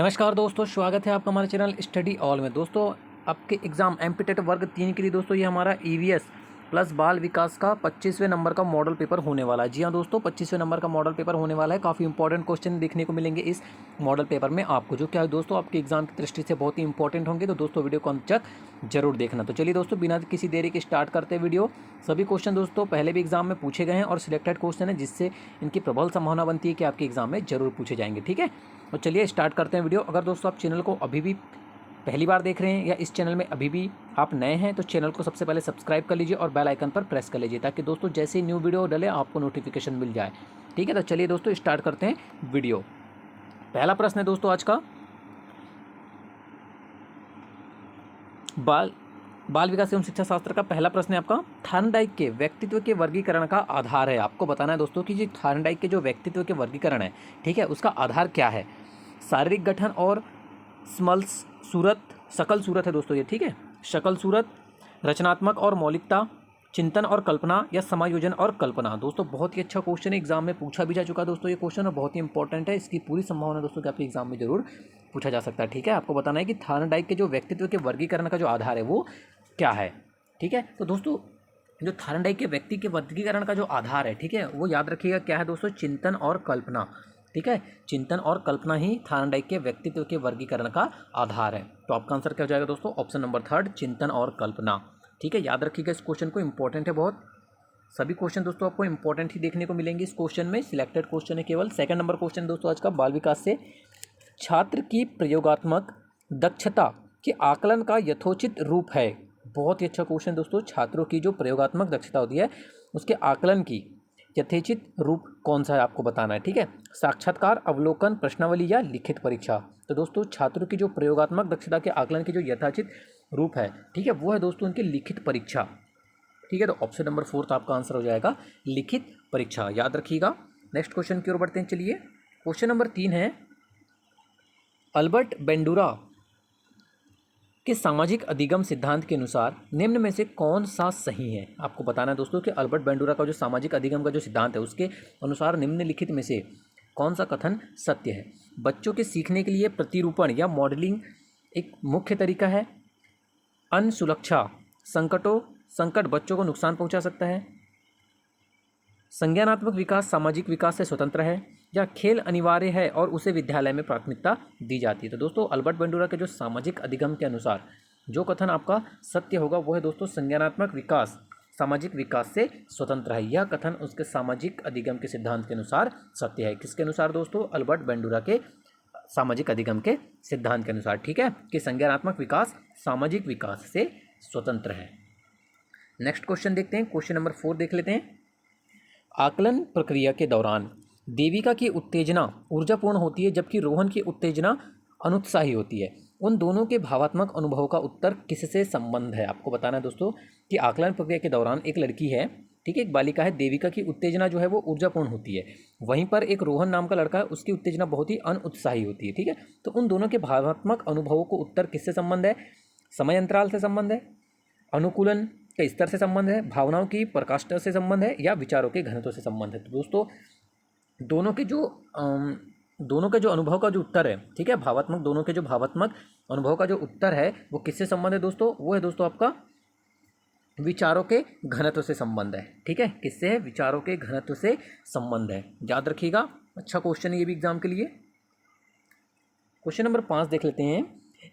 नमस्कार दोस्तों, स्वागत है आपका हमारे चैनल स्टडी ऑल में। दोस्तों, आपके एग्ज़ाम एमपीटेट वर्ग 3 के लिए दोस्तों ये हमारा ईवीएस प्लस बाल विकास का 25वें नंबर का मॉडल पेपर होने वाला है। जी हाँ दोस्तों, 25वें नंबर का मॉडल पेपर होने वाला है। काफ़ी इंपॉर्टेंट क्वेश्चन देखने को मिलेंगे इस मॉडल पेपर में आपको, जो क्या है दोस्तों आपके एग्जाम की दृष्टि से बहुत ही इंपॉर्टेंट होंगे। तो दोस्तों वीडियो को अंत तक जरूर देखना। तो चलिए दोस्तों, बिना किसी देरी के स्टार्ट करते हैं वीडियो। सभी क्वेश्चन दोस्तों पहले भी एग्जाम में पूछे गए हैं और सिलेक्टेड क्वेश्चन है, जिससे इनकी प्रबल संभावना बनती है कि आपके एग्जाम में जरूर पूछे जाएंगे। ठीक है, तो चलिए स्टार्ट करते हैं वीडियो। अगर दोस्तों आप चैनल को अभी भी पहली बार देख रहे हैं या इस चैनल में अभी भी आप नए हैं, तो चैनल को सबसे पहले सब्सक्राइब कर लीजिए और बेल आइकन पर प्रेस कर लीजिए, ताकि दोस्तों जैसे ही न्यू वीडियो डले आपको नोटिफिकेशन मिल जाए। ठीक है, तो चलिए दोस्तों स्टार्ट करते हैं वीडियो। पहला प्रश्न है दोस्तों आज का, बाल विकास एवं शिक्षा शास्त्र का पहला प्रश्न है आपका, थार्नडाइक के व्यक्तित्व के वर्गीकरण का आधार है। आपको बताना है दोस्तों कि थार्नडाइक के जो व्यक्तित्व के वर्गीकरण है, ठीक है, उसका आधार क्या है। शारीरिक गठन और शकल सूरत है दोस्तों ये, ठीक है, शकल सूरत, रचनात्मक और मौलिकता, चिंतन और कल्पना, या समायोजन और कल्पना। दोस्तों बहुत ही अच्छा क्वेश्चन है, एग्जाम में पूछा भी जा चुका है दोस्तों ये क्वेश्चन, और बहुत ही इंपॉर्टेंट है। इसकी पूरी संभावना दोस्तों कि आपके एग्जाम में जरूर पूछा जा सकता है। ठीक है, आपको बताना है कि थार्नडाइक के जो व्यक्तित्व के वर्गीकरण का जो आधार है वो क्या है। ठीक है, तो दोस्तों जो थार्नडाइक के व्यक्ति के वर्गीकरण का जो आधार है, ठीक है, वो याद रखिएगा क्या है दोस्तों, चिंतन और कल्पना। ठीक है, चिंतन और कल्पना ही थार्नडाइक के व्यक्तित्व के वर्गीकरण का आधार है। तो आपका आंसर क्या हो जाएगा दोस्तों, ऑप्शन नंबर 3, चिंतन और कल्पना। ठीक है, याद रखिएगा इस क्वेश्चन को, इंपॉर्टेंट है बहुत। सभी क्वेश्चन दोस्तों आपको इंपॉर्टेंट ही देखने को मिलेंगे इस क्वेश्चन में, सिलेक्टेड क्वेश्चन है केवल। सेकंड नंबर क्वेश्चन दोस्तों आज का, बाल विकास से, छात्र की प्रयोगात्मक दक्षता के आकलन का यथोचित रूप है। बहुत ही अच्छा क्वेश्चन दोस्तों, छात्रों की जो प्रयोगात्मक दक्षता होती है उसके आकलन की यथोचित रूप कौन सा है आपको बताना है। ठीक है, साक्षात्कार, अवलोकन, प्रश्नावली या लिखित परीक्षा। तो दोस्तों छात्रों की जो प्रयोगात्मक दक्षता के आकलन की जो यथोचित रूप है, ठीक है, वो है दोस्तों उनकी लिखित परीक्षा। ठीक है, तो ऑप्शन नंबर 4 आपका आंसर हो जाएगा लिखित परीक्षा, याद रखिएगा। नेक्स्ट क्वेश्चन की ओर बढ़ते हैं। चलिए, क्वेश्चन नंबर 3 है, अल्बर्ट बेंडूरा के सामाजिक अधिगम सिद्धांत के अनुसार निम्न में से कौन सा सही है। आपको बताना है दोस्तों कि अल्बर्ट बेंडूरा का जो सामाजिक अधिगम का जो सिद्धांत है उसके अनुसार निम्नलिखित में से कौन सा कथन सत्य है। बच्चों के सीखने के लिए प्रतिरूपण या मॉडलिंग एक मुख्य तरीका है। अन्न सुरक्षा संकट बच्चों को नुकसान पहुंचा सकता है। संज्ञानात्मक विकास सामाजिक विकास से स्वतंत्र है, या खेल अनिवार्य है और उसे विद्यालय में प्राथमिकता दी जाती है। तो दोस्तों अल्बर्ट बेंडूरा के जो सामाजिक अधिगम के अनुसार जो कथन आपका सत्य होगा वो है दोस्तों, संज्ञानात्मक विकास सामाजिक विकास से स्वतंत्र है। यह कथन उसके सामाजिक अधिगम के सिद्धांत के अनुसार सत्य है। किसके अनुसार दोस्तों, अल्बर्ट बेंडूरा के सामाजिक अधिगम के सिद्धांत के अनुसार। ठीक है, कि संज्ञानात्मक विकास सामाजिक विकास से स्वतंत्र है। नेक्स्ट क्वेश्चन देखते हैं, क्वेश्चन नंबर 4 देख लेते हैं। आकलन प्रक्रिया के दौरान देविका की उत्तेजना ऊर्जापूर्ण होती है, जबकि रोहन की उत्तेजना अनुत्साही होती है। उन दोनों के भावात्मक अनुभव का उत्तर किससे संबंध है। आपको बताना है दोस्तों कि आकलन प्रक्रिया के दौरान एक लड़की है, ठीक है, एक बालिका है, देविका की उत्तेजना जो है वो ऊर्जापूर्ण होती है। वहीं पर एक रोहन नाम का लड़का है, उसकी उत्तेजना बहुत ही अनुत्साही होती है। ठीक है, तो उन दोनों के भावात्मक अनुभवों को उत्तर किससे संबंध है। समय अंतराल से संबंध है, अनुकूलन के स्तर से संबंध है, भावनाओं की प्रकाष्ठा से संबंध है, या विचारों के घनत्व से संबंध है। तो दोस्तों दोनों के जो अनुभव का जो उत्तर है, ठीक है, भावात्मक दोनों के जो भावात्मक अनुभव का जो उत्तर है वो किससे संबंध है दोस्तों, वो है दोस्तों आपका विचारों के घनत्व से संबंध है। ठीक है, किससे है, विचारों के घनत्व से संबंध है, याद रखिएगा। अच्छा क्वेश्चन है ये भी एग्जाम के लिए। क्वेश्चन नंबर 5 देख लेते हैं।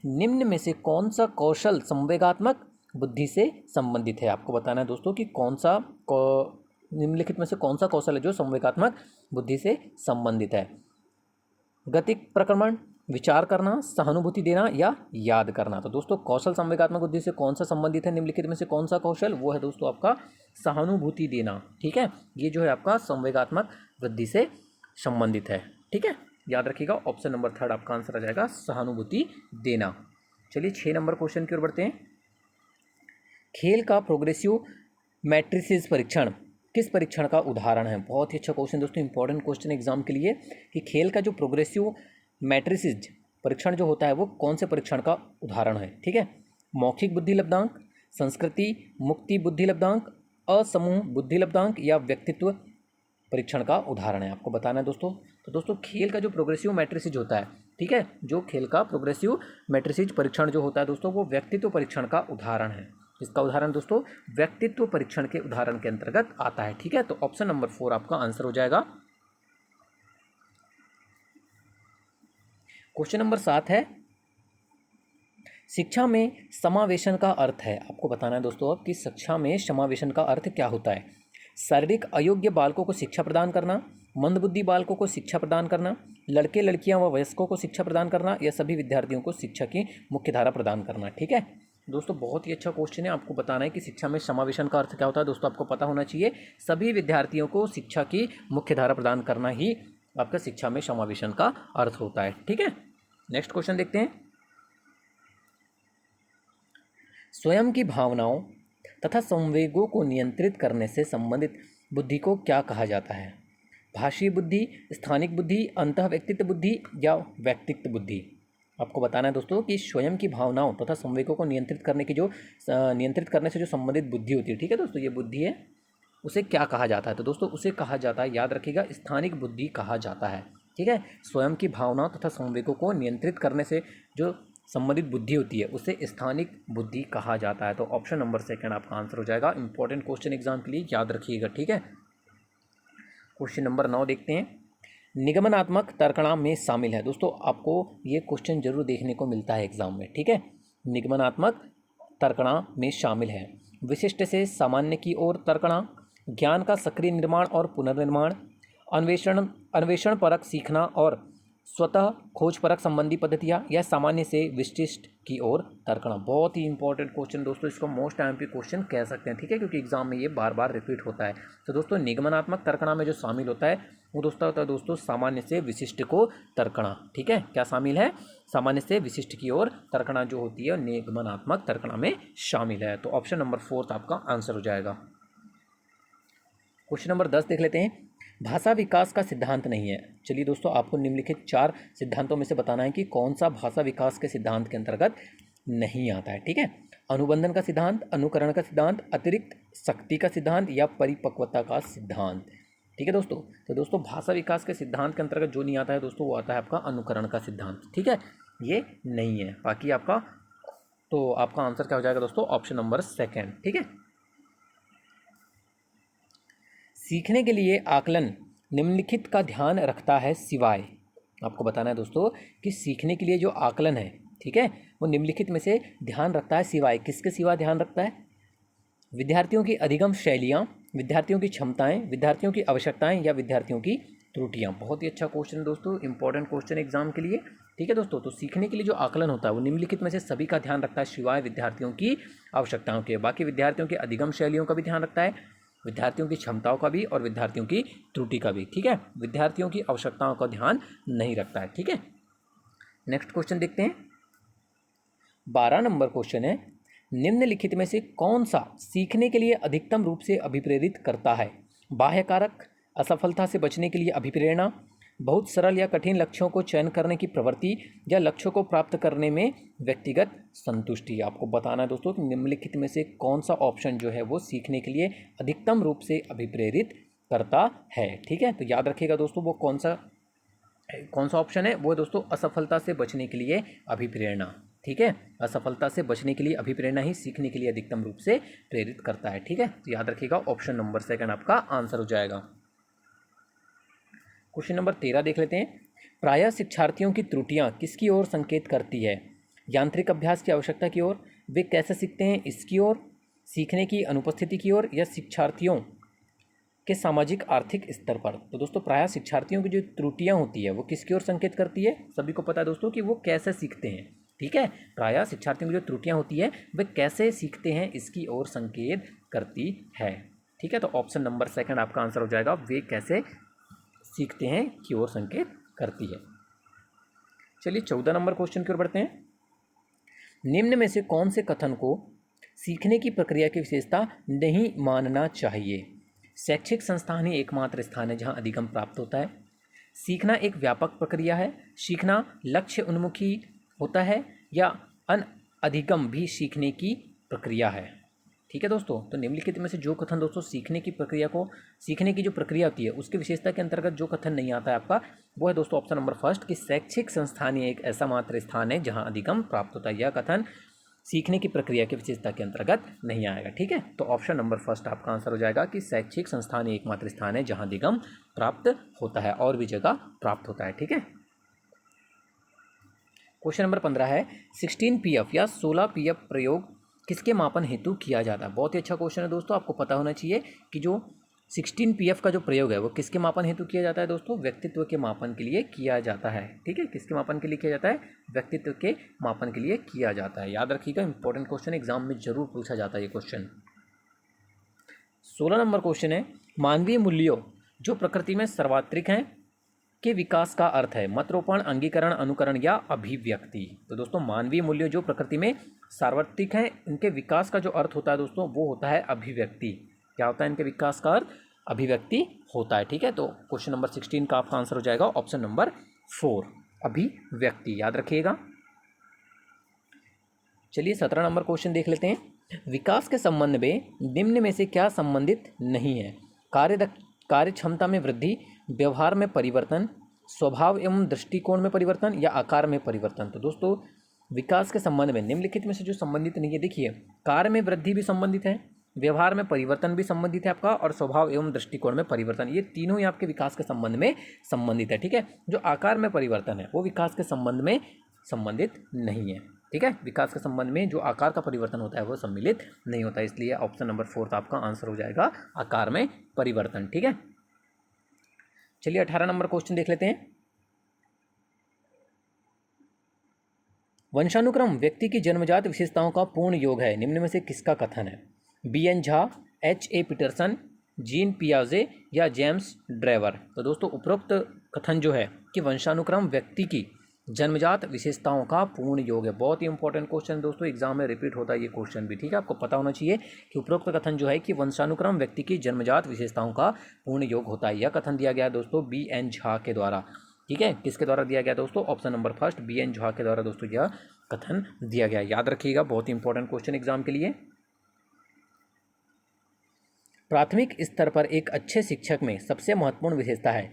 निम्न में से कौन सा कौशल संवेगात्मक बुद्धि से संबंधित है। आपको बताना है दोस्तों कि निम्नलिखित में से कौन सा कौशल है जो संवेगात्मक बुद्धि से संबंधित है। गतिक प्रक्रमण, विचार करना, सहानुभूति देना, या याद करना। तो दोस्तों कौशल संवेगात्मक बुद्धि से कौन सा संबंधित है, निम्नलिखित में से कौन सा कौशल, वो है दोस्तों आपका सहानुभूति देना। ठीक है, ये जो है आपका संवेगात्मक वृद्धि से संबंधित है। ठीक है, याद रखिएगा, ऑप्शन नंबर 3 आपका आंसर आ जाएगा, सहानुभूति देना। चलिए 6 नंबर क्वेश्चन की ओर बढ़ते हैं। खेल का प्रोग्रेसिव मैट्रिसेस परीक्षण किस परीक्षण का उदाहरण है। बहुत ही अच्छा क्वेश्चन दोस्तों, इंपॉर्टेंट क्वेश्चन एग्जाम के लिए, कि खेल का जो प्रोग्रेसिव मैट्रिसेस परीक्षण जो होता है वो कौन से परीक्षण का उदाहरण है। ठीक है, मौखिक बुद्धि लब्धांक, संस्कृति मुक्ति बुद्धि लब्धांक, असमूह बुद्धि लब्धांक, या व्यक्तित्व परीक्षण का उदाहरण है, आपको बताना है दोस्तों। तो दोस्तों खेल का जो प्रोग्रेसिव मैट्रिसेस होता है, ठीक है, जो खेल का प्रोग्रेसिव मैट्रिसेस परीक्षण जो होता है दोस्तों, वो व्यक्तित्व परीक्षण का उदाहरण है। इसका उदाहरण दोस्तों व्यक्तित्व परीक्षण के उदाहरण के अंतर्गत आता है, ठीक है। तो ऑप्शन नंबर 4 आपका आंसर हो जाएगा। क्वेश्चन नंबर 7 है, शिक्षा में समावेशन का अर्थ है। आपको बताना है दोस्तों अब कि शिक्षा में समावेशन का अर्थ क्या होता है। शारीरिक अयोग्य बालकों को शिक्षा प्रदान करना, मंदबुद्धि बालकों को शिक्षा प्रदान करना, लड़के लड़कियां व वयस्कों को शिक्षा प्रदान करना, या सभी विद्यार्थियों को शिक्षा की मुख्य धारा प्रदान करना, ठीक है। दोस्तों बहुत ही अच्छा क्वेश्चन है। आपको बताना है कि शिक्षा में समावेशन का अर्थ क्या होता है। दोस्तों आपको पता होना चाहिए सभी विद्यार्थियों को शिक्षा की मुख्य धारा प्रदान करना ही आपका शिक्षा में समावेशन का अर्थ होता है, ठीक है। नेक्स्ट क्वेश्चन देखते हैं। स्वयं की भावनाओं तथा संवेगों को नियंत्रित करने से संबंधित बुद्धि को क्या कहा जाता है। भाषी बुद्धि, स्थानिक बुद्धि, अंतःव्यक्तित्व बुद्धि या व्यक्तित्व बुद्धि। आपको बताना है दोस्तों कि स्वयं की भावनाओं तथा संवेगों को नियंत्रित करने से जो संबंधित बुद्धि होती है, ठीक है दोस्तों, ये बुद्धि है, उसे क्या कहा जाता है। तो दोस्तों उसे कहा जाता है, याद रखिएगा, स्थानिक बुद्धि कहा जाता है, ठीक है। स्वयं की भावनाओं तथा संवेगों को नियंत्रित करने से जो संबंधित बुद्धि होती है उसे स्थानिक बुद्धि कहा जाता है। तो ऑप्शन नंबर 2 आपका आंसर हो जाएगा। इंपॉर्टेंट क्वेश्चन एग्जाम के लिए याद रखिएगा, ठीक है। क्वेश्चन नंबर 9 देखते हैं। निगमनात्मक तर्कणाम में शामिल है। दोस्तों आपको ये क्वेश्चन जरूर देखने को मिलता है एग्जाम में, ठीक है। निगमनात्मक तर्कणाम में शामिल है विशिष्ट से सामान्य की ओर तर्कणा, ज्ञान का सक्रिय निर्माण और पुनर्निर्माण, अन्वेषण परक सीखना और स्वतः खोज परक संबंधी पद्धतियाँ, या सामान्य से विशिष्ट की ओर तर्कणा। बहुत ही इंपॉर्टेंट क्वेश्चन दोस्तों, इसको मोस्ट टाइम पे क्वेश्चन कह सकते हैं, ठीक है, क्योंकि एग्जाम में ये बार बार रिपीट होता है। तो दोस्तों निगमनात्मक तर्कणा में जो शामिल होता है वो दोस्तों होता है दोस्तों सामान्य से विशिष्ट को तर्कणा, ठीक है। क्या शामिल है? सामान्य से विशिष्ट की ओर तर्कणा जो होती है निगमनात्मक तर्कणा में शामिल है। तो ऑप्शन नंबर 4 आपका आंसर हो जाएगा। क्वेश्चन नंबर 10 देख लेते हैं। भाषा विकास का सिद्धांत नहीं है। चलिए दोस्तों आपको निम्नलिखित 4 सिद्धांतों में से बताना है कि कौन सा भाषा विकास के सिद्धांत के अंतर्गत नहीं आता है, ठीक है। अनुबंधन का सिद्धांत, अनुकरण का सिद्धांत, अतिरिक्त शक्ति का सिद्धांत या परिपक्वता का सिद्धांत, ठीक है दोस्तों। तो दोस्तों भाषा विकास के सिद्धांत के अंतर्गत जो नहीं आता है दोस्तों वो आता है आपका अनुकरण का सिद्धांत, ठीक है, ये नहीं है। बाकी आपका तो आपका आंसर क्या हो जाएगा दोस्तों? ऑप्शन नंबर 2, ठीक है। सीखने के लिए आकलन निम्नलिखित का ध्यान रखता है सिवाय। आपको बताना है दोस्तों कि सीखने के लिए जो आकलन है, ठीक है, वो निम्नलिखित में से ध्यान रखता है सिवाय। किसके सिवा ध्यान रखता है? विद्यार्थियों की अधिगम शैलियाँ, विद्यार्थियों की क्षमताएं, विद्यार्थियों की आवश्यकताएं या विद्यार्थियों की त्रुटियाँ। बहुत ही अच्छा क्वेश्चन दोस्तों, इंपॉर्टेंट क्वेश्चन एग्जाम के लिए, ठीक है दोस्तों। तो सीखने के लिए जो आकलन होता है वो निम्नलिखित में से सभी का ध्यान रखता है सिवाय विद्यार्थियों की आवश्यकताओं के। बाकी विद्यार्थियों की अधिगम शैलियों का भी ध्यान रखता है, विद्यार्थियों की क्षमताओं का भी और विद्यार्थियों की त्रुटि का भी, ठीक है। विद्यार्थियों की आवश्यकताओं का ध्यान नहीं रखता है, ठीक है। नेक्स्ट क्वेश्चन देखते हैं। 12 नंबर क्वेश्चन है, निम्नलिखित में से कौन सा सीखने के लिए अधिकतम रूप से अभिप्रेरित करता है? बाह्य कारक, असफलता से बचने के लिए अभिप्रेरणा, बहुत सरल या कठिन लक्ष्यों को चयन करने की प्रवृत्ति, या लक्ष्यों को प्राप्त करने में व्यक्तिगत संतुष्टि। आपको बताना है दोस्तों कि निम्नलिखित में से कौन सा ऑप्शन जो है वो सीखने के लिए अधिकतम रूप से अभिप्रेरित करता है, ठीक है। तो याद रखिएगा दोस्तों वो कौन सा ऑप्शन है, वो दोस्तों असफलता से बचने के लिए अभिप्रेरणा, ठीक है। असफलता से बचने के लिए अभिप्रेरणा ही सीखने के लिए अधिकतम रूप से प्रेरित करता है, ठीक है। तो याद रखिएगा ऑप्शन नंबर 2 आपका आंसर हो जाएगा। क्वेश्चन नंबर 13 देख लेते हैं। प्रायः शिक्षार्थियों की त्रुटियां किसकी ओर संकेत करती है? यांत्रिक अभ्यास की आवश्यकता की ओर, वे कैसे सीखते हैं इसकी ओर, सीखने की अनुपस्थिति की ओर, या शिक्षार्थियों के सामाजिक आर्थिक स्तर पर। तो दोस्तों प्रायः शिक्षार्थियों की जो त्रुटियां होती है वो किसकी ओर संकेत करती है? सभी को पता है दोस्तों कि वो कैसे सीखते हैं, ठीक है। प्रायः शिक्षार्थियों की जो त्रुटियां होती है वे कैसे सीखते हैं इसकी ओर संकेत करती है, ठीक है। तो ऑप्शन नंबर 2 आपका आंसर हो जाएगा, वे कैसे सीखते हैं की ओर संकेत करती है। चलिए 14 नंबर क्वेश्चन की ओर बढ़ते हैं। निम्न में से कौन से कथन को सीखने की प्रक्रिया की विशेषता नहीं मानना चाहिए? शैक्षिक संस्थान ही एकमात्र स्थान है जहां अधिगम प्राप्त होता है, सीखना एक व्यापक प्रक्रिया है, सीखना लक्ष्य उन्मुखी होता है, या अधिगम भी सीखने की प्रक्रिया है। ठीक है दोस्तों। तो निम्नलिखित में से जो कथन दोस्तों सीखने की जो प्रक्रिया होती है उसकी विशेषता के अंतर्गत जो कथन नहीं आता है आपका, वो है दोस्तों ऑप्शन नंबर फर्स्ट कि शैक्षिक संस्थान ही एक ऐसा मात्र स्थान है जहां अधिगम प्राप्त होता है। यह कथन सीखने की प्रक्रिया की विशेषता के अंतर्गत नहीं आएगा। ठीक है, तो ऑप्शन नंबर फर्स्ट आपका आंसर हो जाएगा कि शैक्षिक संस्थान ही एकमात्र स्थान है जहां अधिगम प्राप्त होता है, और भी जगह प्राप्त होता है। ठीक है, क्वेश्चन नंबर 15 है 16 पीएफ या 16 पीएफ प्रयोग किसके मापन हेतु किया जाता है। बहुत ही अच्छा क्वेश्चन है दोस्तों, आपको पता होना चाहिए कि जो 16 पीएफ का जो प्रयोग है वो किसके मापन हेतु किया जाता है दोस्तों, व्यक्तित्व के मापन के लिए किया जाता है। ठीक है, किसके मापन के लिए किया जाता है, व्यक्तित्व के मापन के लिए किया जाता है। याद रखिएगा, इंपॉर्टेंट क्वेश्चन, एग्जाम में जरूर पूछा जाता है ये क्वेश्चन। 16 नंबर क्वेश्चन है मानवीय मूल्यों जो प्रकृति में सर्वात्रिक हैं के विकास का अर्थ है मतरोपण, अंगीकरण, अनुकरण या अभिव्यक्ति। तो दोस्तों मानवीय मूल्य जो प्रकृति में सार्वत्रिक हैं, इनके विकास का जो अर्थ होता है दोस्तों वो होता है अभिव्यक्ति। क्या होता है इनके विकास का अर्थ, अभिव्यक्ति होता है। ठीक है, तो क्वेश्चन नंबर 16 का आपका आंसर हो जाएगा ऑप्शन नंबर 4 अभिव्यक्ति, याद रखिएगा। चलिए 17 नंबर क्वेश्चन देख लेते हैं। विकास के संबंध में निम्न में से क्या संबंधित नहीं है, कार्य क्षमता में वृद्धि, व्यवहार में परिवर्तन, स्वभाव एवं दृष्टिकोण में परिवर्तन या आकार में परिवर्तन। तो दोस्तों विकास के संबंध में निम्नलिखित में से जो संबंधित नहीं है, देखिए कार्य में वृद्धि भी संबंधित है, व्यवहार में परिवर्तन भी संबंधित है आपका, और स्वभाव एवं दृष्टिकोण में परिवर्तन, ये तीनों ही आपके विकास के संबंध में संबंधित है। ठीक है, जो आकार में परिवर्तन है वो विकास के संबंध में संबंधित नहीं है। ठीक है, विकास के संबंध में जो आकार का परिवर्तन होता है वो सम्मिलित नहीं होता है, इसलिए ऑप्शन नंबर 4 आपका आंसर हो जाएगा आकार में परिवर्तन। ठीक है, चलिए 18 नंबर क्वेश्चन देख लेते हैं। वंशानुक्रम व्यक्ति की जन्मजात विशेषताओं का पूर्ण योग है, निम्न में से किसका कथन है, B N. Jha, H A. Peterson, Jean पियाजे या जेम्स ड्रेवर। तो दोस्तों उपरोक्त कथन जो है कि वंशानुक्रम व्यक्ति की जन्मजात विशेषताओं का पूर्ण योग है, बहुत ही इंपॉर्टेंट क्वेश्चन दोस्तों, एग्जाम में रिपीट होता है ये क्वेश्चन भी। ठीक है, आपको पता होना चाहिए कि उपरोक्त कथन जो है कि वंशानुक्रम व्यक्ति की जन्मजात विशेषताओं का पूर्ण योग होता है। यह कथन दिया गया दोस्तों बी.एन. झा के द्वारा। ठीक है, किसके द्वारा दिया गया दोस्तों, option number first BN. Jha के द्वारा दोस्तों यह कथन दिया गया। याद रखिएगा, बहुत ही इंपॉर्टेंट क्वेश्चन एग्जाम के लिए। प्राथमिक स्तर पर एक अच्छे शिक्षक में सबसे महत्वपूर्ण विशेषता है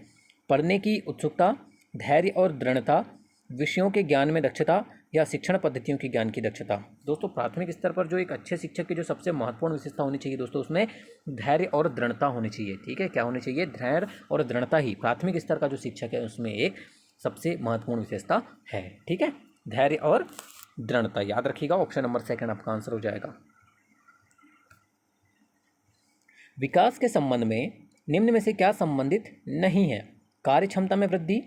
पढ़ने की उत्सुकता, धैर्य और दृढ़ता, विषयों के ज्ञान में दक्षता या शिक्षण पद्धतियों के ज्ञान की दक्षता। दोस्तों प्राथमिक स्तर पर जो एक अच्छे शिक्षक की जो सबसे महत्वपूर्ण विशेषता होनी चाहिए दोस्तों, उसमें धैर्य और दृढ़ता होनी चाहिए। ठीक है, क्या होनी चाहिए, धैर्य और दृढ़ता ही प्राथमिक स्तर का जो शिक्षक है उसमें एक सबसे महत्वपूर्ण विशेषता है। ठीक है, धैर्य और दृढ़ता, याद रखिएगा, ऑप्शन नंबर 2 आपका आंसर हो जाएगा। विकास के संबंध में निम्न में से क्या संबंधित नहीं है, कार्य क्षमता में वृद्धि,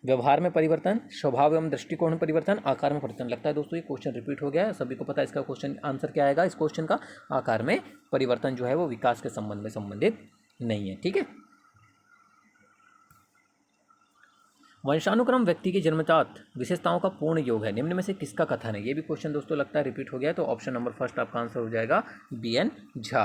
व्यवहार में परिवर्तन, स्वभाव एवं दृष्टिकोण में परिवर्तन, आकार में परिवर्तन। लगता है दोस्तों ये क्वेश्चन रिपीट हो गया है, सभी को पता है इसका क्वेश्चन आंसर क्या आएगा इस क्वेश्चन का, आकार में परिवर्तन जो है वो विकास के संबंध में संबंधित नहीं है। ठीक है, वंशानुक्रम व्यक्ति की जन्मजात विशेषताओं का पूर्ण योग है, निम्न में से किसका कथन है। ये भी क्वेश्चन दोस्तों लगता है रिपीट हो गया है, तो ऑप्शन नंबर फर्स्ट आपका आंसर हो जाएगा बी.एन. झा।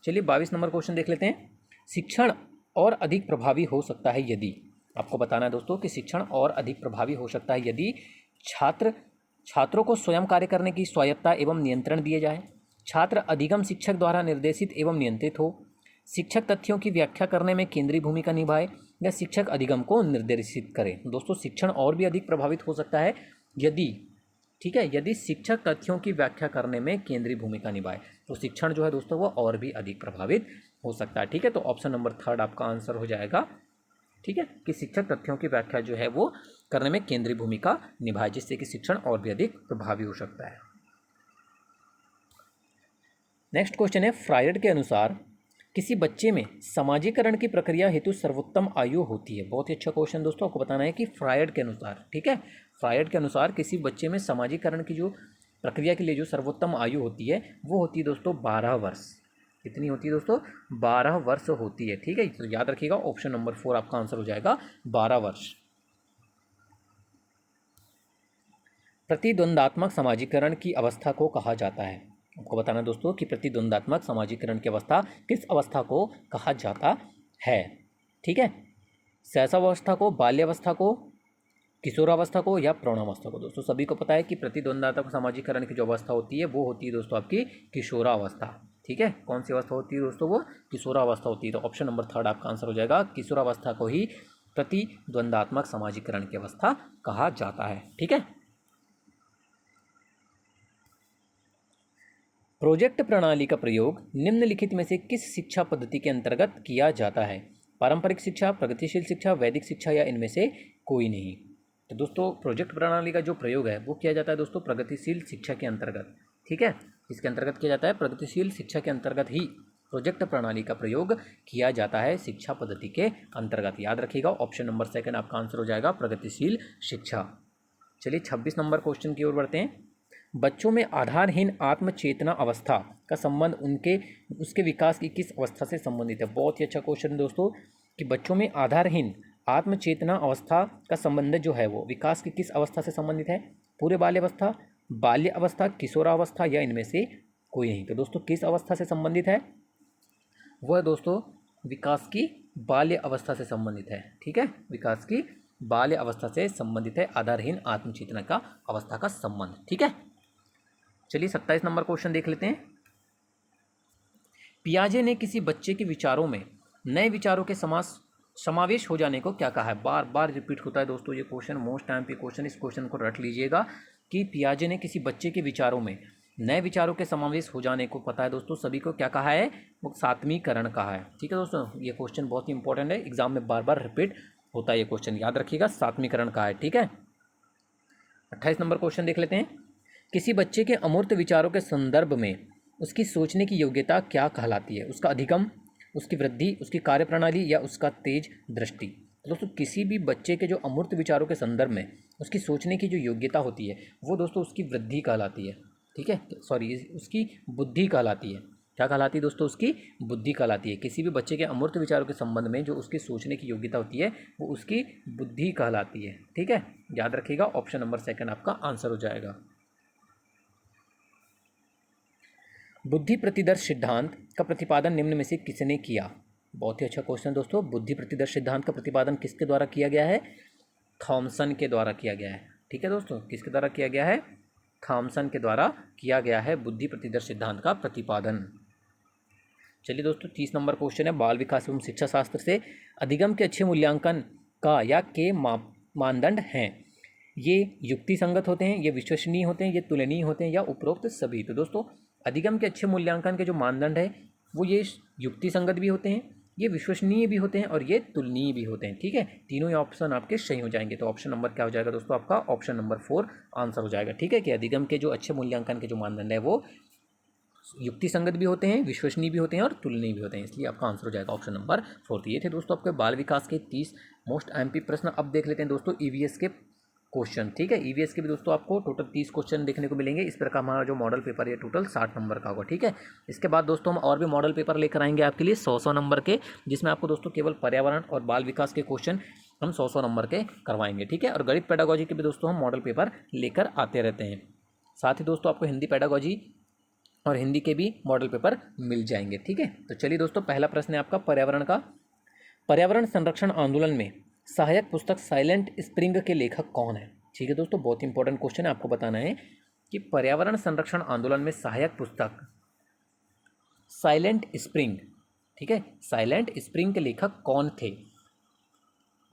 चलिए 22 नंबर क्वेश्चन देख लेते हैं। शिक्षण और अधिक प्रभावी हो सकता है यदि, आपको बताना है दोस्तों कि शिक्षण और अधिक प्रभावी हो सकता है यदि छात्रों को स्वयं कार्य करने की स्वायत्ता एवं नियंत्रण दिए जाए, छात्र अधिगम शिक्षक द्वारा निर्देशित एवं नियंत्रित हो, शिक्षक तथ्यों की व्याख्या करने में केंद्रीय भूमिका निभाए या शिक्षक अधिगम को निर्देशित करे। दोस्तों शिक्षण और भी अधिक प्रभावित हो सकता है यदि, ठीक है, यदि शिक्षक तथ्यों की व्याख्या करने में केंद्रीय भूमिका निभाए, तो शिक्षण जो है दोस्तों वो और भी अधिक प्रभावित हो सकता है। ठीक है, तो ऑप्शन नंबर 3 आपका आंसर हो जाएगा। ठीक है, कि शिक्षक तथ्यों की व्याख्या जो है वो करने में केंद्रीय भूमिका निभाए, जिससे कि शिक्षण और भी अधिक प्रभावी हो सकता है। नेक्स्ट क्वेश्चन है, फ्रायड के अनुसार किसी बच्चे में समाजीकरण की प्रक्रिया हेतु सर्वोत्तम आयु होती है। बहुत ही अच्छा क्वेश्चन दोस्तों, आपको बताना है कि फ्रायड के अनुसार, ठीक है, फ्रायड के अनुसार किसी बच्चे में समाजीकरण की जो प्रक्रिया के लिए जो सर्वोत्तम आयु होती है वो होती है दोस्तों 12 वर्ष। कितनी होती है दोस्तों, 12 वर्ष होती है। ठीक है, तो याद रखिएगा, ऑप्शन नंबर 4 आपका आंसर हो जाएगा 12 वर्ष। प्रतिद्वंदात्मक समाजीकरण की अवस्था को कहा जाता है। आपको बताना दोस्तों कि प्रतिद्वंदात्मक समाजीकरण की अवस्था किस अवस्था को कहा जाता है। ठीक है, शैशवावस्था को, बाल्यावस्था को, किशोरावस्था को या प्रौढ़ावस्था को? दोस्तों सभी को पता है कि प्रतिद्वंदात्मक सामाजिकरण की जो अवस्था होती है वो होती है दोस्तों आपकी किशोरावस्था। ठीक है, कौन सी अवस्था होती है दोस्तों? वो किशोरावस्था होती है। तो ऑप्शन नंबर 3 आपका आंसर हो जाएगा। किशोरावस्था को ही प्रतिद्वंदात्मक सामाजिकरण की अवस्था कहा जाता है। ठीक है, प्रोजेक्ट प्रणाली का प्रयोग निम्नलिखित में से किस शिक्षा पद्धति के अंतर्गत किया जाता है? पारंपरिक शिक्षा, प्रगतिशील शिक्षा, वैदिक शिक्षा या इनमें से कोई नहीं? तो दोस्तों प्रोजेक्ट प्रणाली का जो प्रयोग है वो किया जाता है दोस्तों प्रगतिशील शिक्षा के अंतर्गत। ठीक है, इसके अंतर्गत किया जाता है, प्रगतिशील शिक्षा के अंतर्गत ही प्रोजेक्ट प्रणाली का प्रयोग किया जाता है शिक्षा पद्धति के अंतर्गत। याद रखिएगा, ऑप्शन नंबर 2 आपका आंसर हो जाएगा प्रगतिशील शिक्षा। चलिए 26 नंबर क्वेश्चन की ओर बढ़ते हैं। बच्चों में आधारहीन आत्मचेतना अवस्था का संबंध उसके विकास की किस अवस्था से संबंधित है? बहुत ही अच्छा क्वेश्चन है दोस्तों, कि बच्चों में आधारहीन आत्मचेतना अवस्था का संबंध जो है वो विकास की किस अवस्था से संबंधित है? पूरे बाल्यावस्था, बाल्य अवस्था, किशोरावस्था या इनमें से कोई नहीं? तो दोस्तों किस अवस्था से संबंधित है? वह दोस्तों विकास की बाल्य अवस्था से संबंधित है। ठीक है, विकास की बाल्य अवस्था से संबंधित है आधारहीन आत्मचेतना का अवस्था का संबंध। ठीक है, चलिए 27 नंबर क्वेश्चन देख लेते हैं। पियाजे ने किसी बच्चे के विचारों में नए विचारों के समावेश हो जाने को क्या कहा है? बार बार रिपीट होता है दोस्तों ये क्वेश्चन, मोस्ट टाइम पे क्वेश्चन, इस क्वेश्चन को रट लीजिएगा कि पियाजे ने किसी बच्चे के विचारों में नए विचारों के समावेश हो जाने को पता है दोस्तों सभी को, क्या कहा है? वो सात्वीकरण कहा है। ठीक है दोस्तों, ये क्वेश्चन बहुत ही इंपॉर्टेंट है, एग्जाम में बार बार रिपीट होता है ये क्वेश्चन, याद रखिएगा, सात्वीकरण कहा है। ठीक है, 28 नंबर क्वेश्चन देख लेते हैं। किसी बच्चे के अमूर्त विचारों के संदर्भ में उसकी सोचने की योग्यता क्या कहलाती है? उसका अधिगम, उसकी वृद्धि, उसकी कार्यप्रणाली या उसका तेज दृष्टि? तो दोस्तों किसी भी बच्चे के जो अमूर्त विचारों के संदर्भ में उसकी सोचने की जो योग्यता होती है वो दोस्तों उसकी वृद्धि कहलाती है। ठीक है, सॉरी, उसकी बुद्धि कहलाती है। क्या कहलाती है दोस्तों? उसकी बुद्धि कहलाती है। किसी भी बच्चे के अमूर्त विचारों के संबंध में जो उसकी सोचने की योग्यता होती है वो उसकी बुद्धि कहलाती है। ठीक है, याद रखिएगा, ऑप्शन नंबर 2 आपका आंसर हो जाएगा। बुद्धि प्रतिदर्श सिद्धांत का प्रतिपादन निम्न में से किसने किया? बहुत ही अच्छा क्वेश्चन दोस्तों। बुद्धि प्रतिदर्श सिद्धांत का प्रतिपादन किसके द्वारा किया गया है? थॉमसन के द्वारा किया गया है। ठीक है दोस्तों, किसके द्वारा किया गया है? थॉमसन के द्वारा किया गया है बुद्धि प्रतिदर्श सिद्धांत का प्रतिपादन। चलिए दोस्तों 30 नंबर क्वेश्चन है, बाल विकास एवं शिक्षा शास्त्र से अधिगम के अच्छे मूल्यांकन का या के मानदंड हैं? ये युक्ति संगत होते हैं, ये विश्वसनीय होते हैं, ये तुलनीय होते हैं या उपरोक्त सभी? तो दोस्तों अधिगम के अच्छे मूल्यांकन के जो मानदंड है वो ये युक्ति संगत भी होते हैं, ये विश्वसनीय भी होते हैं और ये तुलनीय भी होते हैं। ठीक है, तीनों ही ऑप्शन आपके सही हो जाएंगे। तो ऑप्शन नंबर क्या हो जाएगा दोस्तों? आपका ऑप्शन नंबर 4 आंसर हो जाएगा। ठीक है, कि अधिगम के जो अच्छे मूल्यांकन के जो मानदंड है वो युक्ति संगत भी होते हैं, विश्वसनीय भी होते हैं और तुलनीय भी होते हैं, इसलिए आपका आंसर हो जाएगा ऑप्शन नंबर 4। तो ये थे दोस्तों आपके बाल विकास के 30 मोस्ट एमपी प्रश्न। अब देख लेते हैं दोस्तों ईवीएस के क्वेश्चन। ठीक है, ईवीएस के भी दोस्तों आपको टोटल 30 क्वेश्चन देखने को मिलेंगे। इस प्रकार हमारा जो मॉडल पेपर है टोटल 60 नंबर का होगा। ठीक है, इसके बाद दोस्तों हम और भी मॉडल पेपर लेकर आएंगे आपके लिए 100 नंबर के, जिसमें आपको दोस्तों केवल पर्यावरण और बाल विकास के क्वेश्चन हम 100 नंबर के करवाएंगे। ठीक है, और गणित पेडागोजी के भी दोस्तों हम मॉडल पेपर लेकर आते रहते हैं। साथ ही दोस्तों आपको हिंदी पेडागोजी और हिंदी के भी मॉडल पेपर मिल जाएंगे। ठीक है, तो चलिए दोस्तों पहला प्रश्न है आपका पर्यावरण का। पर्यावरण संरक्षण आंदोलन में सहायक पुस्तक साइलेंट स्प्रिंग के लेखक कौन है? ठीक है दोस्तों, बहुत इंपॉर्टेंट क्वेश्चन है, आपको बताना है कि पर्यावरण संरक्षण आंदोलन में सहायक पुस्तक साइलेंट स्प्रिंग, ठीक है, साइलेंट स्प्रिंग के लेखक कौन थे?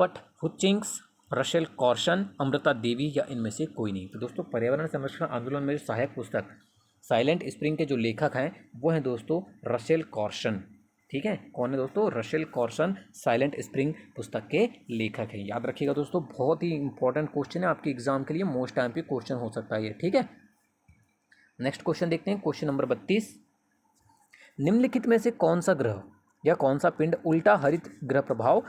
पट हुचिंग्स, रशेल कॉर्सन, अमृता देवी या इनमें से कोई नहीं? तो दोस्तों पर्यावरण संरक्षण आंदोलन में जो सहायक पुस्तक साइलेंट स्प्रिंग के जो लेखक हैं वो हैं दोस्तों रशेल कॉर्सन। ठीक है, कौन है दोस्तों? रशेल कॉर्सन साइलेंट स्प्रिंग पुस्तक के लेखक हैं। याद रखिएगा दोस्तों, बहुत ही इंपॉर्टेंट क्वेश्चन है आपके एग्जाम के लिए, मोस्ट टाइम पे क्वेश्चन हो सकता है ये। ठीक है, नेक्स्ट क्वेश्चन देखते हैं, क्वेश्चन नंबर 32। निम्नलिखित में से कौन सा ग्रह या कौन सा पिंड उल्टा हरित ग्रह प्रभाव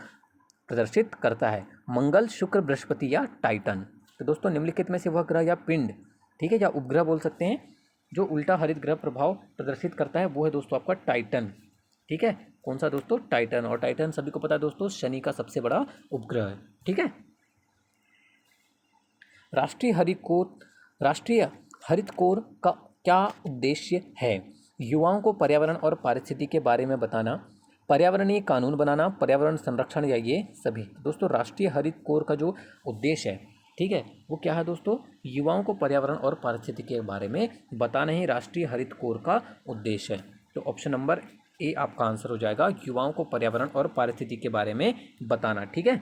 प्रदर्शित करता है? मंगल, शुक्र, बृहस्पति या टाइटन? तो दोस्तों निम्नलिखित में से वह ग्रह या पिंड, ठीक है, या उपग्रह बोल सकते हैं, जो उल्टा हरित ग्रह प्रभाव प्रदर्शित करता है वो है दोस्तों आपका टाइटन। ठीक है, कौन सा दोस्तों? टाइटन। और टाइटन सभी को पता है दोस्तों शनि का सबसे बड़ा उपग्रह है। ठीक है, राष्ट्रीय हरित कोर का क्या उद्देश्य है? युवाओं को पर्यावरण और पारिस्थितिकी के बारे में बताना, पर्यावरणीय कानून बनाना, पर्यावरण संरक्षण या ये सभी? दोस्तों राष्ट्रीय हरित कोर का जो उद्देश्य है ठीक है, वो क्या है दोस्तों, युवाओं को पर्यावरण और पारिस्थितिकी के बारे में बताना ही राष्ट्रीय हरित कोर का उद्देश्य है। तो ऑप्शन नंबर ए आपका आंसर हो जाएगा, युवाओं को पर्यावरण और पारिस्थितिकी के बारे में बताना। ठीक है,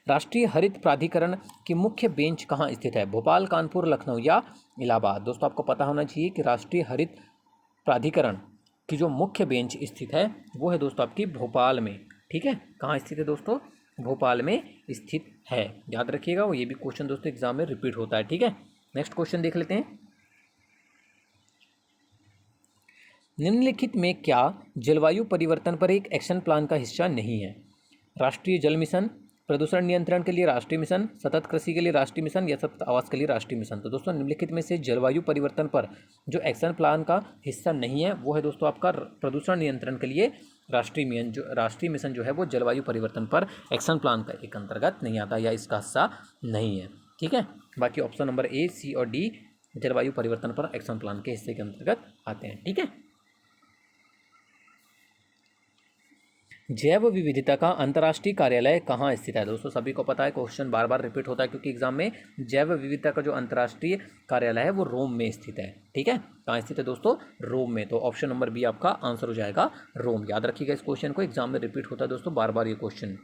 राष्ट्रीय हरित प्राधिकरण की मुख्य बेंच कहाँ स्थित है, भोपाल, कानपुर, लखनऊ या इलाहाबाद। दोस्तों आपको पता होना चाहिए कि राष्ट्रीय हरित प्राधिकरण की जो मुख्य बेंच स्थित है वो है दोस्तों आपकी भोपाल में। ठीक है, कहाँ स्थित है दोस्तों, भोपाल में स्थित है, याद रखिएगा। वो ये भी क्वेश्चन दोस्तों एग्जाम में रिपीट होता है। ठीक है, नेक्स्ट क्वेश्चन देख लेते हैं। निम्नलिखित में क्या जलवायु परिवर्तन पर एक एक्शन प्लान का हिस्सा नहीं है, राष्ट्रीय जल मिशन, प्रदूषण नियंत्रण के लिए राष्ट्रीय मिशन, सतत कृषि के लिए राष्ट्रीय मिशन या सतत आवास के लिए राष्ट्रीय मिशन। तो दोस्तों निम्नलिखित में से जलवायु परिवर्तन पर जो एक्शन प्लान का हिस्सा नहीं है वो है दोस्तों आपका प्रदूषण नियंत्रण के लिए राष्ट्रीय मिशन जो है वो जलवायु परिवर्तन पर एक्शन प्लान का एक अंतर्गत नहीं आता या इसका हिस्सा नहीं है। ठीक है, बाकी ऑप्शन नंबर ए, सी और डी जलवायु परिवर्तन पर एक्शन प्लान के हिस्से के अंतर्गत आते हैं। ठीक है, जैव विविधता का अंतर्राष्ट्रीय कार्यालय कहाँ स्थित है। दोस्तों सभी को पता है, क्वेश्चन बार बार रिपीट होता है क्योंकि एग्जाम में जैव विविधता का जो अंतर्राष्ट्रीय कार्यालय है वो रोम में स्थित है। ठीक है, कहाँ स्थित है दोस्तों, रोम में। तो ऑप्शन नंबर बी आपका आंसर हो जाएगा, रोम। याद रखिएगा इस क्वेश्चन को, एग्जाम में रिपीट होता है दोस्तों बार बार ये क्वेश्चन।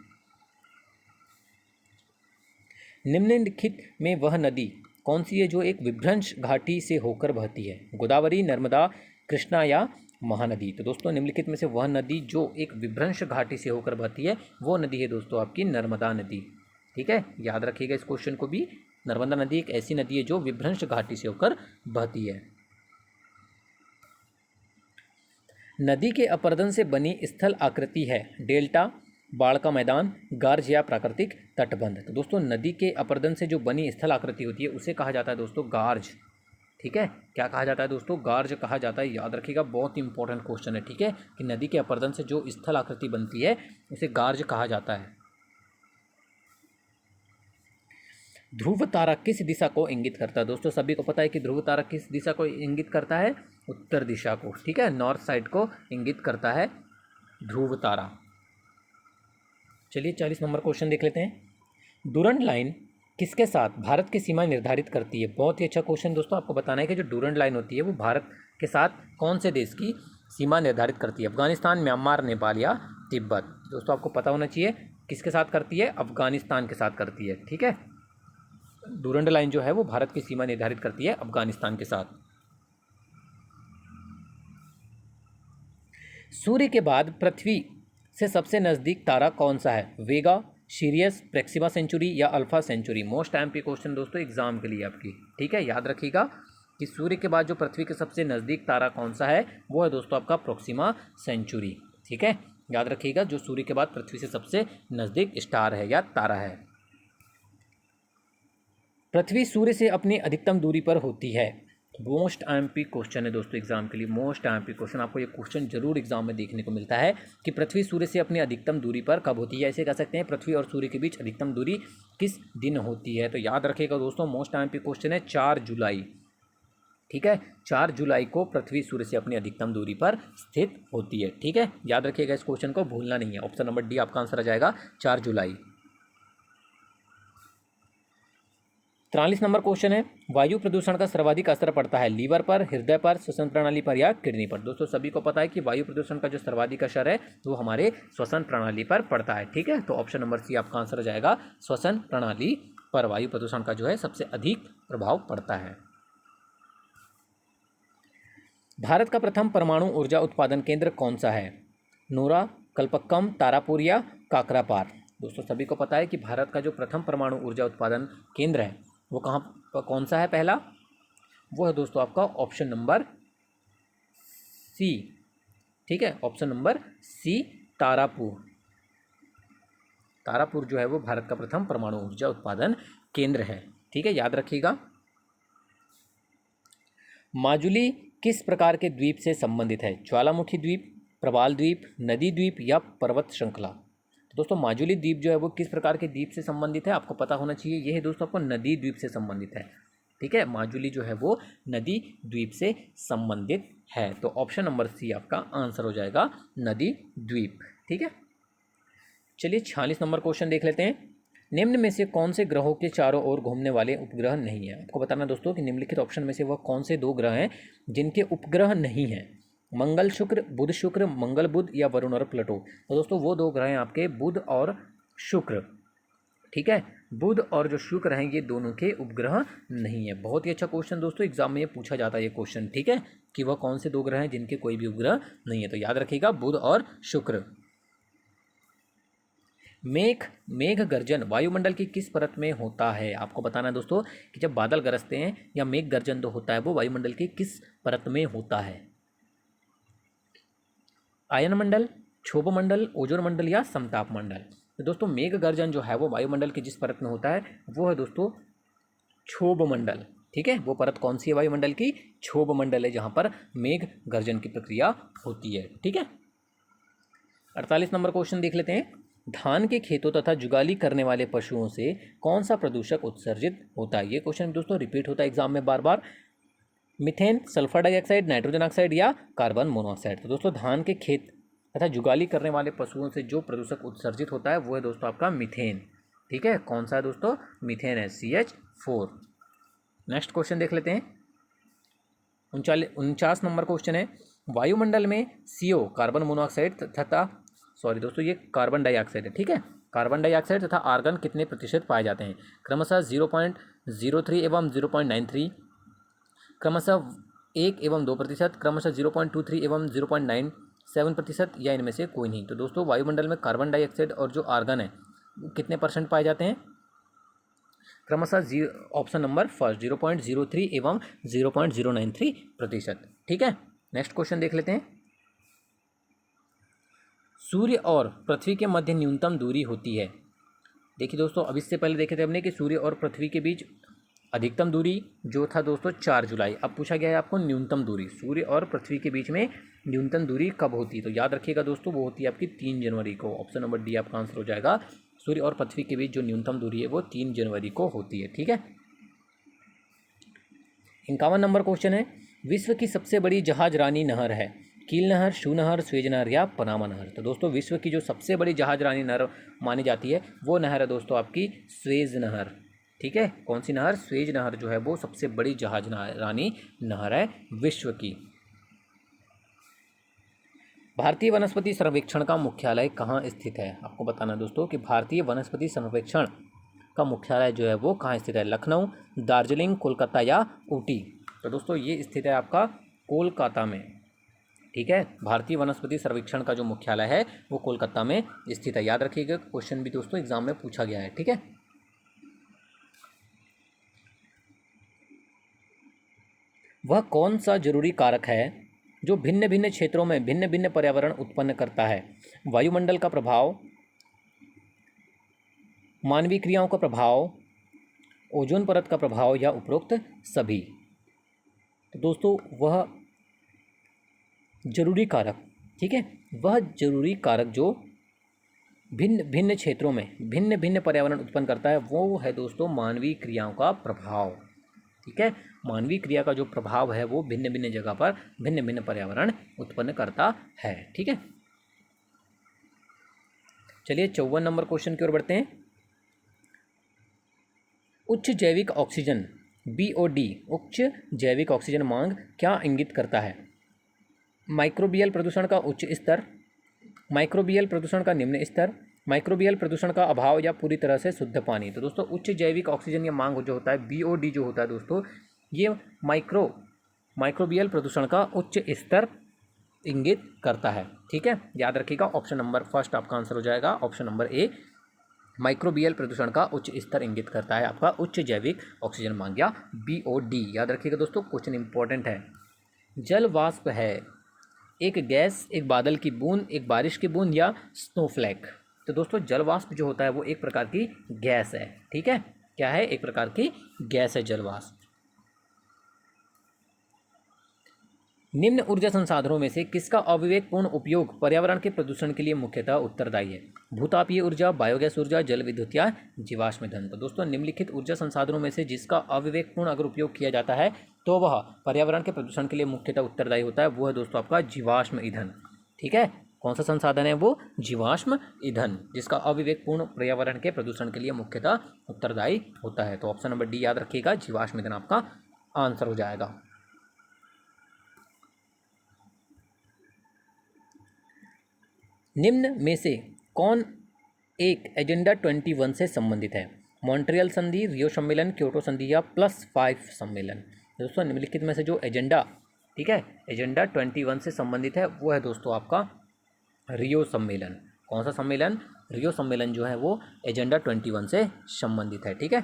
निम्नलिखित में वह नदी कौन सी है जो एक विभ्रंश घाटी से होकर बहती है, गोदावरी, नर्मदा, कृष्णा या महानदी। तो दोस्तों निम्नलिखित में से वह नदी जो एक विभ्रंश घाटी से होकर बहती है वो नदी है दोस्तों आपकी नर्मदा नदी। ठीक है, याद रखिएगा इस क्वेश्चन को भी, नर्मदा नदी एक ऐसी नदी है जो विभ्रंश घाटी से होकर बहती है। नदी के अपरदन से बनी स्थल आकृति है डेल्टा, बाढ़ का मैदान, गार्ज या प्राकृतिक तटबंध। तो दोस्तों नदी के अपरदन से जो बनी स्थल आकृति होती है उसे कहा जाता है दोस्तों गार्ज। ठीक है, क्या कहा जाता है दोस्तों, गार्ज कहा जाता है। याद रखिएगा, बहुत ही इंपॉर्टेंट क्वेश्चन है। ठीक है, कि नदी के अपरदन से जो स्थल आकृति बनती है उसे गार्ज कहा जाता है। ध्रुव तारा किस दिशा को इंगित करता है। दोस्तों सभी को पता है कि ध्रुव तारा किस दिशा को इंगित करता है, उत्तर दिशा को। ठीक है, नॉर्थ साइड को इंगित करता है ध्रुव तारा। चलिए 40 नंबर क्वेश्चन देख लेते हैं। डूरंड लाइन किसके साथ भारत की सीमा निर्धारित करती है। बहुत ही अच्छा क्वेश्चन दोस्तों, आपको बताना है कि जो डूरंड लाइन होती है वो भारत के साथ कौन से देश की सीमा निर्धारित करती है, अफगानिस्तान, म्यांमार, नेपाल या तिब्बत। दोस्तों आपको पता होना चाहिए किसके साथ करती है, अफगानिस्तान के साथ करती है। ठीक है, डूरंड लाइन जो है वो भारत की सीमा निर्धारित करती है अफगानिस्तान के साथ। सूर्य के बाद पृथ्वी से सबसे नज़दीक तारा कौन सा है, वेगा, सीरियस, प्रेक्सिमा सेंचुरी या Alpha Centauri. Most MP question दोस्तों एग्जाम के लिए आपकी। ठीक है, याद रखिएगा कि सूर्य के बाद जो पृथ्वी के सबसे नज़दीक तारा कौन सा है वो है दोस्तों आपका प्रोक्सिमा सेंचुरी। ठीक है, याद रखिएगा जो सूर्य के बाद पृथ्वी से सबसे नज़दीक स्टार है या तारा है। पृथ्वी सूर्य से अपनी अधिकतम दूरी पर होती है। मोस्ट एमपी क्वेश्चन है दोस्तों एग्जाम के लिए, मोस्ट एमपी क्वेश्चन। आपको ये क्वेश्चन जरूर एग्जाम में देखने को मिलता है कि पृथ्वी सूर्य से अपनी अधिकतम दूरी पर कब होती है। ऐसे कह सकते हैं पृथ्वी और सूर्य के बीच अधिकतम दूरी किस दिन होती है। तो याद रखिएगा दोस्तों, मोस्ट एमपी क्वेश्चन है 4 जुलाई। ठीक है, 4 जुलाई को पृथ्वी सूर्य से अपनी अधिकतम दूरी पर स्थित होती है। ठीक है, याद रखिएगा इस क्वेश्चन को, भूलना नहीं है। ऑप्शन नंबर डी आपका आंसर आ जाएगा 4 जुलाई। 43 नंबर क्वेश्चन है, वायु प्रदूषण का सर्वाधिक असर पड़ता है लीवर पर, हृदय पर, श्वसन प्रणाली पर या किडनी पर। दोस्तों सभी को पता है कि वायु प्रदूषण का जो सर्वाधिक असर है वो हमारे श्वसन प्रणाली पर पड़ता है। ठीक है, तो ऑप्शन नंबर सी आपका आंसर हो जाएगा, श्वसन प्रणाली पर वायु प्रदूषण का जो है सबसे अधिक प्रभाव पड़ता है। भारत का प्रथम परमाणु ऊर्जा उत्पादन केंद्र कौन सा है, नोरा, कल्पक्कम, तारापुर या काकरापार। दोस्तों सभी को पता है कि भारत का जो प्रथम परमाणु ऊर्जा उत्पादन केंद्र है वो कहाँ कौन सा है, पहला वो है दोस्तों आपका ऑप्शन नंबर सी। ठीक है, option number C Tarapur. Tarapur जो है वो भारत का प्रथम परमाणु ऊर्जा उत्पादन केंद्र है। ठीक है, याद रखिएगा। माजुली किस प्रकार के द्वीप से संबंधित है, ज्वालामुखी द्वीप, प्रवाल द्वीप, नदी द्वीप या पर्वत श्रृंखला। तो दोस्तों माजुली द्वीप जो है वो किस प्रकार के द्वीप से संबंधित है, आपको पता होना चाहिए। ये है दोस्तों आपको नदी द्वीप से संबंधित है। ठीक है, माजुली जो है वो नदी द्वीप से संबंधित है। तो ऑप्शन नंबर सी आपका आंसर हो जाएगा, नदी द्वीप। ठीक है, चलिए 46 नंबर क्वेश्चन देख लेते हैं। निम्न में से कौन से ग्रहों के चारों ओर घूमने वाले उपग्रह नहीं है? आपको बताना दोस्तों कि निम्नलिखित ऑप्शन में से वह कौन से 2 ग्रह हैं जिनके उपग्रह नहीं हैं? मंगल शुक्र, मंगल बुध या वरुण और प्लूटो। तो दोस्तों वो 2 ग्रह हैं आपके बुध और शुक्र। ठीक है, बुध और जो शुक्र हैं ये दोनों के उपग्रह नहीं है। बहुत ही अच्छा क्वेश्चन दोस्तों, एग्जाम में ये पूछा जाता है ये क्वेश्चन। ठीक है, कि वह कौन से 2 ग्रह हैं जिनके कोई भी उपग्रह नहीं है? तो याद रखिएगा बुध और शुक्र। मेघ गर्जन वायुमंडल की किस परत में होता है? आपको बताना है दोस्तों कि जब बादल गरजते हैं या मेघ गर्जन जो होता है वो वायुमंडल की किस परत में होता है? आयन मंडल, क्षोभ मंडल, ओजोन मंडल या समताप मंडल। तो दोस्तों मेघ गर्जन जो है वो वायुमंडल की जिस परत में होता है वो है दोस्तों क्षोभ मंडल। ठीक है, वो परत कौन सी है वायुमंडल की? क्षोभ मंडल है, जहां पर मेघ गर्जन की प्रक्रिया होती है। ठीक है, 48 नंबर क्वेश्चन देख लेते हैं। धान के खेतों तथा जुगाली करने वाले पशुओं से कौन सा प्रदूषक उत्सर्जित होता है? ये क्वेश्चन दोस्तों रिपीट होता है एग्जाम में बार बार। Methane, sulphur dioxide, nitrogen oxide या कार्बन मोनोऑक्साइड। तो दोस्तों धान के खेत तथा जुगाली करने वाले पशुओं से जो प्रदूषक उत्सर्जित होता है वो है दोस्तों आपका मीथेन। ठीक है, कौन सा है दोस्तों? मीथेन है, CH4। नेक्स्ट क्वेश्चन देख लेते हैं। 49 नंबर क्वेश्चन है। वायुमंडल में CO कार्बन मोनोऑक्साइड तथा दोस्तों ये कार्बन डाइऑक्साइड है। ठीक है, कार्बन डाइऑक्साइड तथा आर्गन कितने प्रतिशत पाए जाते हैं? क्रमशः 0.03 एवं 0.93, क्रमशः 1 एवं 2%, क्रमशः 0.23 एवं 0.97%, या इनमें से कोई नहीं। तो दोस्तों वायुमंडल में कार्बन डाइऑक्साइड और जो आर्गन है वो कितने % पाए जाते हैं? क्रमशः ऑप्शन नंबर फर्स्ट 0.03 एवं 0.093%। ठीक है, नेक्स्ट क्वेश्चन देख लेते हैं। सूर्य और पृथ्वी के मध्य न्यूनतम दूरी होती है। देखिए दोस्तों, अब इससे पहले देखे थे हमने कि सूर्य और पृथ्वी के बीच अधिकतम दूरी जो था दोस्तों 4 जुलाई। अब पूछा गया है आपको न्यूनतम दूरी, सूर्य और पृथ्वी के बीच में न्यूनतम दूरी कब होती है? तो याद रखिएगा दोस्तों वो होती है आपकी 3 जनवरी को। ऑप्शन नंबर डी आपका आंसर हो जाएगा। सूर्य और पृथ्वी के बीच जो न्यूनतम दूरी है वो 3 जनवरी को होती है। ठीक है, 51 नंबर क्वेश्चन है। विश्व की सबसे बड़ी जहाज रानी नहर है? कील नहर, शू नहर, स्वेज नहर या पनामा नहर। तो दोस्तों विश्व की जो सबसे बड़ी जहाज रानी नहर मानी जाती है वो नहर है दोस्तों आपकी स्वेज नहर। ठीक है, कौन सी नहर? स्वेज नहर जो है वो सबसे बड़ी जहाज रानी नहर है विश्व की। भारतीय वनस्पति सर्वेक्षण का मुख्यालय कहाँ स्थित है? आपको बताना है दोस्तों कि भारतीय वनस्पति सर्वेक्षण का मुख्यालय जो है वो कहाँ स्थित है? लखनऊ, दार्जिलिंग, कोलकाता या ऊटी। तो दोस्तों ये स्थित है आपका कोलकाता में। ठीक है, भारतीय वनस्पति सर्वेक्षण का जो मुख्यालय है वो कोलकाता में स्थित है। याद रखिएगा, क्वेश्चन भी दोस्तों एग्जाम में पूछा गया है। ठीक है, वह कौन सा जरूरी कारक है जो भिन्न भिन्न क्षेत्रों में भिन्न भिन्न पर्यावरण उत्पन्न करता है? वायुमंडल का प्रभाव, मानवीय क्रियाओं का प्रभाव, ओजोन परत का प्रभाव या उपरोक्त सभी। तो दोस्तों वह जरूरी कारक, ठीक है, वह जरूरी कारक जो भिन्न भिन्न क्षेत्रों में भिन्न भिन्न पर्यावरण उत्पन्न करता है वो है दोस्तों मानवीय क्रियाओं का प्रभाव। ठीक है, मानवीय क्रिया का जो प्रभाव है वो भिन्न भिन्न जगह पर भिन्न भिन्न पर्यावरण उत्पन्न करता है। ठीक है, चलिए 54 नंबर क्वेश्चन की ओर बढ़ते हैं। उच्च जैविक ऑक्सीजन BOD, उच्च जैविक ऑक्सीजन मांग क्या इंगित करता है? माइक्रोबियल प्रदूषण का उच्च स्तर, माइक्रोबियल प्रदूषण का निम्न स्तर, माइक्रोबियल प्रदूषण का अभाव या पूरी तरह से शुद्ध पानी। तो दोस्तों उच्च जैविक ऑक्सीजन या मांग जो होता है BOD जो होता है दोस्तों ये माइक्रोबियल प्रदूषण का उच्च स्तर इंगित करता है। ठीक है, याद रखिएगा ऑप्शन नंबर फर्स्ट आपका आंसर हो जाएगा। ऑप्शन नंबर ए, माइक्रोबियल प्रदूषण का उच्च स्तर इंगित करता है आपका उच्च जैविक ऑक्सीजन मांग या BOD। याद रखिएगा दोस्तों, क्वेश्चन इंपॉर्टेंट है। जल वाष्प है एक गैस, एक बादल की बूंद, एक बारिश की बूंद या स्नोफ्लैक। तो दोस्तों जल वाष्प जो होता है वो एक प्रकार की गैस है। ठीक है, क्या है? एक प्रकार की गैस है जल वाष्प। निम्न ऊर्जा संसाधनों में से किसका अविवेकपूर्ण उपयोग पर्यावरण के प्रदूषण के लिए मुख्यतः उत्तरदायी है? भूतापीय ऊर्जा, बायोगैस ऊर्जा, जल विद्युत या जीवाश्म ईंधन। तो दोस्तों निम्नलिखित ऊर्जा संसाधनों में से जिसका अविवेकपूर्ण अगर उपयोग किया जाता है तो वह पर्यावरण के प्रदूषण के लिए मुख्यतः उत्तरदायी होता है, वो है दोस्तों आपका जीवाश्म ईंधन। ठीक है, कौन सा संसाधन है वो? जीवाश्म ईंधन, जिसका अविवेकपूर्ण पर्यावरण के प्रदूषण के लिए मुख्यतः उत्तरदायी होता है। तो ऑप्शन नंबर डी याद रखिएगा, जीवाश्म ईंधन आपका आंसर हो जाएगा। निम्न में से कौन एक एजेंडा 21 से संबंधित है? मॉन्ट्रियल संधि, रियो सम्मेलन, क्योटो संधि या +5 सम्मेलन। दोस्तों निम्नलिखित में से जो एजेंडा, ठीक है, एजेंडा 21 से संबंधित है वो है दोस्तों आपका रियो सम्मेलन। कौन सा सम्मेलन? रियो सम्मेलन जो है वो एजेंडा 21 से संबंधित है। ठीक है,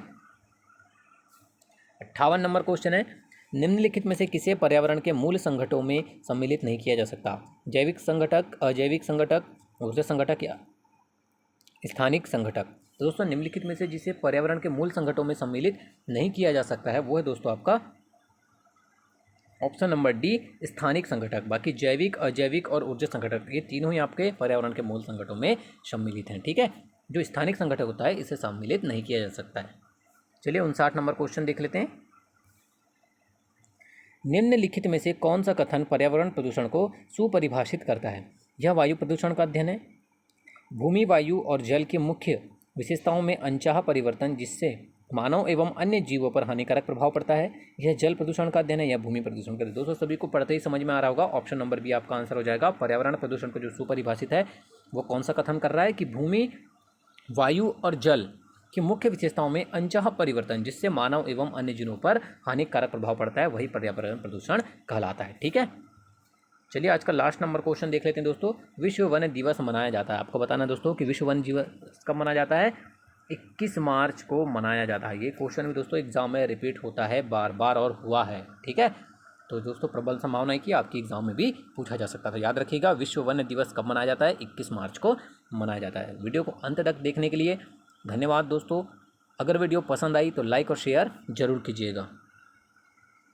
58 नंबर क्वेश्चन है, निम्नलिखित में से किसे पर्यावरण के मूल संगठनों में सम्मिलित नहीं किया जा सकता? जैविक संगठक, अजैविक संगठक, ऊर्जा संगठक या स्थानिक संगठक। तो दोस्तों निम्नलिखित में से जिसे पर्यावरण के मूल संगठनों में सम्मिलित नहीं किया जा सकता है वो है दोस्तों आपका ऑप्शन नंबर डी, स्थानिक संगठक। बाकी जैविक, अजैविक और ऊर्जा संगठक ये तीनों ही आपके पर्यावरण के मूल संगठनों में सम्मिलित हैं। ठीक है, जो स्थानिक संगठक होता है इसे सम्मिलित नहीं किया जा सकता है। चलिए 59 नंबर क्वेश्चन देख लेते हैं। निम्नलिखित में से कौन सा कथन पर्यावरण प्रदूषण को सुपरिभाषित करता है? यह वायु प्रदूषण का अध्ययन है। भूमि, वायु और जल की मुख्य विशेषताओं में अनचाहा परिवर्तन जिससे मानव एवं अन्य जीवों पर हानिकारक प्रभाव पड़ता है, यह जल प्रदूषण का अध्ययन है या भूमि प्रदूषण का? दोस्तों सभी को पढ़ते ही समझ में आ रहा होगा, ऑप्शन नंबर बी आपका आंसर हो जाएगा। पर्यावरण प्रदूषण को जो सुपरिभाषित है वो कौन सा कथन कर रहा है कि भूमि, वायु और जल की मुख्य विशेषताओं में अनचाहा परिवर्तन जिससे मानव एवं अन्य जीवों पर हानिकारक प्रभाव पड़ता है, वही पर्यावरण प्रदूषण कहलाता है। ठीक है, चलिए आज का लास्ट नंबर क्वेश्चन देख लेते हैं दोस्तों। विश्व वन दिवस मनाया जाता है, आपको बताना है दोस्तों कि विश्व वन दिवस कब मनाया जाता है? 21 मार्च को मनाया जाता है। ये क्वेश्चन भी दोस्तों एग्जाम में रिपीट होता है बार बार और हुआ है। ठीक है, तो दोस्तों प्रबल संभावना है कि आपकी एग्जाम में भी पूछा जा सकता था। याद रखिएगा, विश्व वन दिवस कब मनाया जाता है? 21 मार्च को मनाया जाता है। वीडियो को अंत तक देखने के लिए धन्यवाद दोस्तों। अगर वीडियो पसंद आई तो लाइक और शेयर जरूर कीजिएगा।